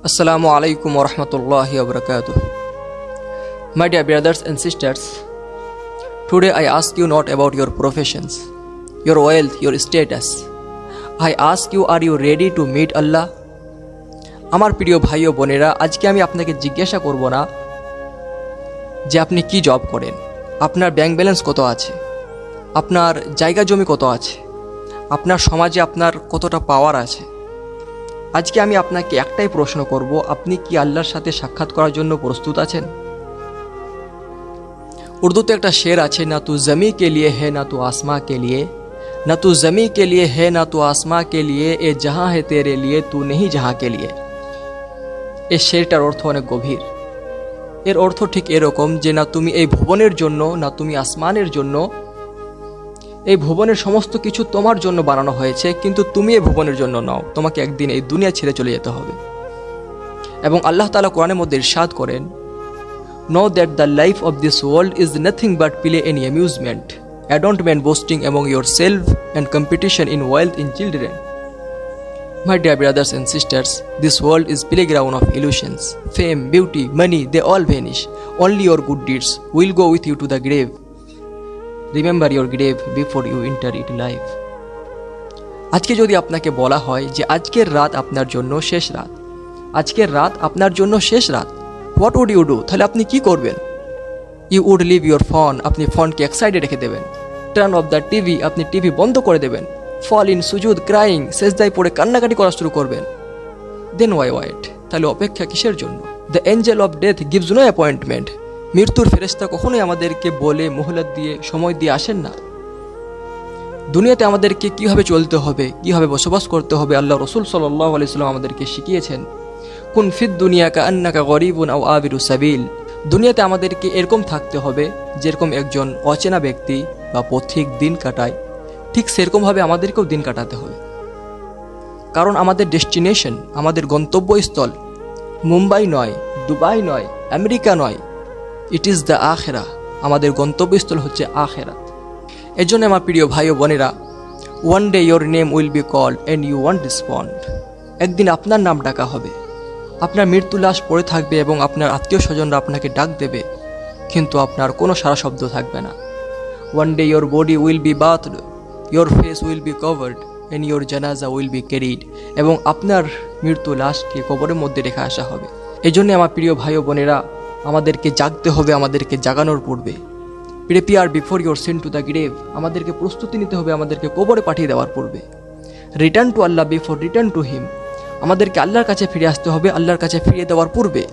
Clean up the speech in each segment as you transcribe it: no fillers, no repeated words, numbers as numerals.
Assalamu alaikum wa rahmatullahi wa barakatuh. My dear brothers and sisters, today I ask you not about your professions, your wealth, your status. I ask you, are you ready to meet Allah? আমার প্রিয় ভাই ও বোনেরা, আজকে আমি আপনাকে জিজ্ঞাসা করব না যে আপনি কি জব করেন, আপনার ব্যাংক ব্যালেন্স কত আছে, আপনার জায়গা জমি কত আছে, আপনার সমাজে আপনার কতটা পাওয়ার আছে। আজকে আমি আপনাকে একটাই প্রশ্ন করব, আপনি কি আল্লাহর সাথে সাক্ষাৎ করার জন্য প্রস্তুত আছেন? উর্দুতে একটা শের আছে, না তু জমি কে লিয়ে হে না তু আসমা কে লিয়ে, না তু জমি কে লিয়ে হে না তু আসমা কে লিয়ে, এ জাহাঁ হে তেরে লিয়ে তু নেহি জাহাঁ কে লিয়ে। এই শেরটার অর্থ অনেক গভীর। এর অর্থ ঠিক এরকম যে না তুমি এই ভুবনের জন্য, না তুমি আসমানের জন্য। এই ভুবনের সমস্ত কিছু তোমার জন্য বানানো হয়েছে, কিন্তু তুমি এই ভুবনের জন্য নও। তোমাকে একদিন এই দুনিয়া ছেড়ে চলে যেতে হবে। এবং আল্লাহ তাআলা কোরআনের মধ্যে ইরশাদ করেন, know that the life of this world is nothing but play and amusement, adornment, boasting among yourself and competition in wealth in children. My dear brothers and sisters, this world is playground of illusions. Fame, beauty, money, they all vanish. Only your good deeds will go with you to the grave. Remember your grave before you enter it alive. আজকে যদি আপনাকে বলা হয় যে আজকের রাত আপনার জন্য শেষ রাত, আজকের রাত আপনার জন্য শেষ রাত, what would you do? তাহলে আপনি কি করবেন? You would leave your phone, আপনি ফোনকে এক সাইডে রেখে দেবেন। Turn off the TV, আপনি টিভি বন্ধ করে দেবেন। Fall in সুজুদ, crying, সেজদায় পড়ে কান্নাকাটি করা শুরু করবেন। Then why wait? তাহলে অপেক্ষা কিসের জন্য? The angel of death gives no appointment. মৃত্যুর ফেরেশতা কখনোই আমাদেরকে বলে মোহলত দিয়ে সময় দিয়ে আসেন না। দুনিয়াতে আমাদেরকে কিভাবে চলতে হবে, কিভাবে বসবাস করতে হবে, আল্লাহ রাসূল সাল্লাল্লাহু আলাইহি ওয়াসাল্লাম আমাদেরকে শিখিয়েছেন। কুন ফিদ দুনিয়া কাআন্নাকা গরিবুন আও আবিরু সাবিল। দুনিয়াতে আমাদেরকে এরকম থাকতে হবে যেরকম একজন অচেনা ব্যক্তি বা পথিক দিন কাটায়, ঠিক সেরকমভাবে আমাদেরকেও দিন কাটাতে হবে। কারণ আমাদের ডেস্টিনেশন, আমাদের গন্তব্যস্থল মুম্বাই নয়, দুবাই নয়, আমেরিকা নয়, ইট ইজ দ্য আখেরা। আমাদের গন্তব্যস্থল হচ্ছে আখেরাত। এর জন্য আমার প্রিয় ভাই ও বোনেরা, one day your name will be called and you want respond. একদিন আপনার নাম ডাকা হবে, আপনার মৃত্যু লাশ পড়ে থাকবে এবং আপনার আত্মীয় স্বজনরা আপনাকে ডাক দেবে, কিন্তু আপনার কোনো সারা শব্দ থাকবে না। One day your body will be bathed, your face will be covered and your janazah will be carried. এবং আপনার মৃত্যু লাশকে কবরের মধ্যে রেখে আসা হবে। এই জন্যে আমার প্রিয় ভাই ও বোনেরা, আমাদেরকে জাগতে হবে, আমাদেরকে জাগানোর পূর্বে। Prepare before your send to the grave, আমাদেরকে প্রস্তুতি নিতে হবে আমাদেরকে কবরে পাঠিয়ে দেওয়ার পূর্বে। Return to Allah before return to him, আমাদেরকে আল্লাহর কাছে ফিরে আসতে হবে আল্লাহর কাছে ফিরিয়ে দেওয়ার পূর্বে।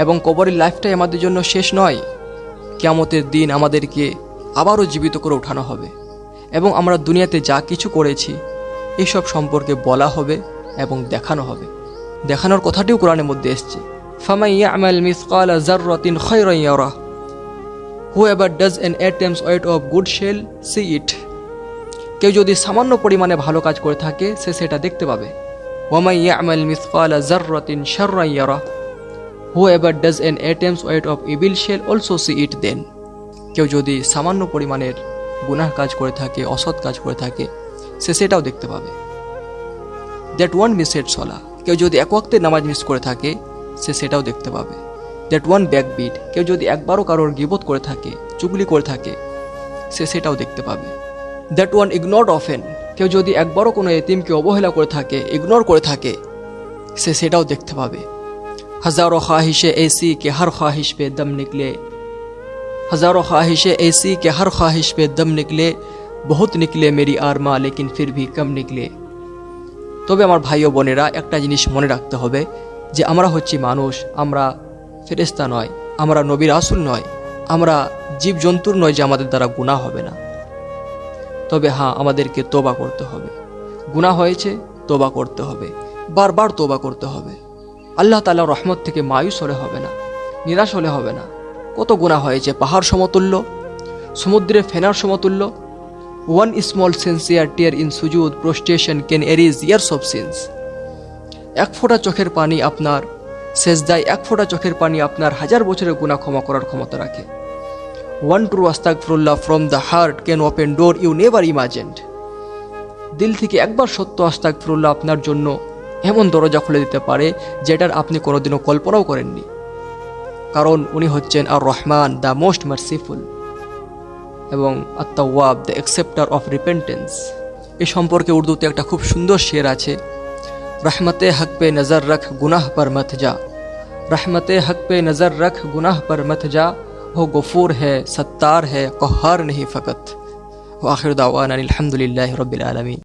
এবং কবরের লাইফটাই আমাদের জন্য শেষ নয়, কিয়ামতের দিন আমাদেরকে আবারও জীবিত করে ওঠানো হবে এবং আমরা দুনিয়াতে যা কিছু করেছি এইসব সম্পর্কে বলা হবে এবং দেখানো হবে। দেখানোর কথাটিও কোরআনের মধ্যে এসছে, ফামান ইয়ামাল মিসকালা যাররাতিন খায়রান ইয়ারা, whoever does an atom's weight of good shall see it. কেউ যদি সামান্য পরিমাণে ভালো কাজ করে থাকে সে সেটা দেখতে পাবে। ওয়ামান ইয়ামাল মিসকালা যাররাতিন শাররান ইয়ারা, whoever does an atom's weight of evil shall also see it then. কেউ যদি সামান্য পরিমাণের গুনাহ কাজ করে থাকে, অসৎ কাজ করে থাকে, সে সেটাও দেখতে পাবে। দ্যাট ওয়ান মিসেড সলা, কেউ যদি এক ওয়াক্তের নামাজ মিস করে থাকে সে সেটাও দেখতে পাবে। দ্যাট ওয়ান ব্যাকবিট, কেউ যদি একবারও কারোর গীবত করে থাকে, চুগলি করে থাকে, সে সেটাও দেখতে পাবে। দ্যাট ওয়ান ইগনোরড অফেন, কেউ যদি একবারও কোনো এতিমকে অবহেলা করে থাকে, ইগনোর করে থাকে, সে সেটাও দেখতে পাবে। হাজারো খ্বাহিশে ऐसी के हर ख्वाहिश पे दम निकले, हजारों ख्वाहिशें ऐसी के हर ख्वाहिश पे दम निकले, बहुत निकले मेरी आरमा लेकिन फिर भी कम निकले। তবে আমার ভাই ও বোনেরা, একটা জিনিস মনে রাখতে হবে যে আমরা হচ্ছি মানুষ, আমরা ফেরেশতা নয়, আমরা নবী রাসূল নয়, আমরা জীবজন্তুর নয় যে আমাদের দ্বারা গুনাহ হবে না। তবে হ্যাঁ, আমাদেরকে তওবা করতে হবে। গুনাহ হয়েছে, তওবা করতে হবে, বারবার তওবা করতে হবে। আল্লাহ তাআলার রহমত থেকে মায়ুস হলে হবে না, নিরাশ হলে হবে না। কত গুনাহ হয়েছে, পাহাড় সমতুল্য, সমুদ্রে ফেনার সমতুল্য। One small sincere tear in sujood prostration can erase years of sins. এক ফোঁটা চোখের পানি আপনার সেজদায়, এক ফোঁটা চোখের পানি আপনার হাজার বছরের গুনাহ ক্ষমা করার ক্ষমতা রাখে। ওয়ান ট্রু আস্তাগফিরুল্লাহ from the heart can open door you never imagined. দিল থেকে একবার সত্য আস্তাগফিরুল্লাহ আপনার জন্য এমন দরজা খুলে দিতে পারে যেটার আপনি কোনোদিনও কল্পনাও করেননি। কারণ উনি হচ্ছেন আর রহমান, দ্য মোস্ট মার্সিফুল, এবং আত-তাওয়াব, দ্য অ্যাকসেপ্টার অফ রিপেন্টেন্স। এ সম্পর্কে উর্দুতে একটা খুব সুন্দর শের আছে, रहमते हक पे नज़र रख गुनाह पर मत जा, रहमते हक पे नज़र रख गुनाह पर मत जा, वो गफूर है, सत्तार है, क़हार नहीं फ़कत। व आखिर दावाना अनिल हम्दुलिल्लाहि रब्बिल आलमीन।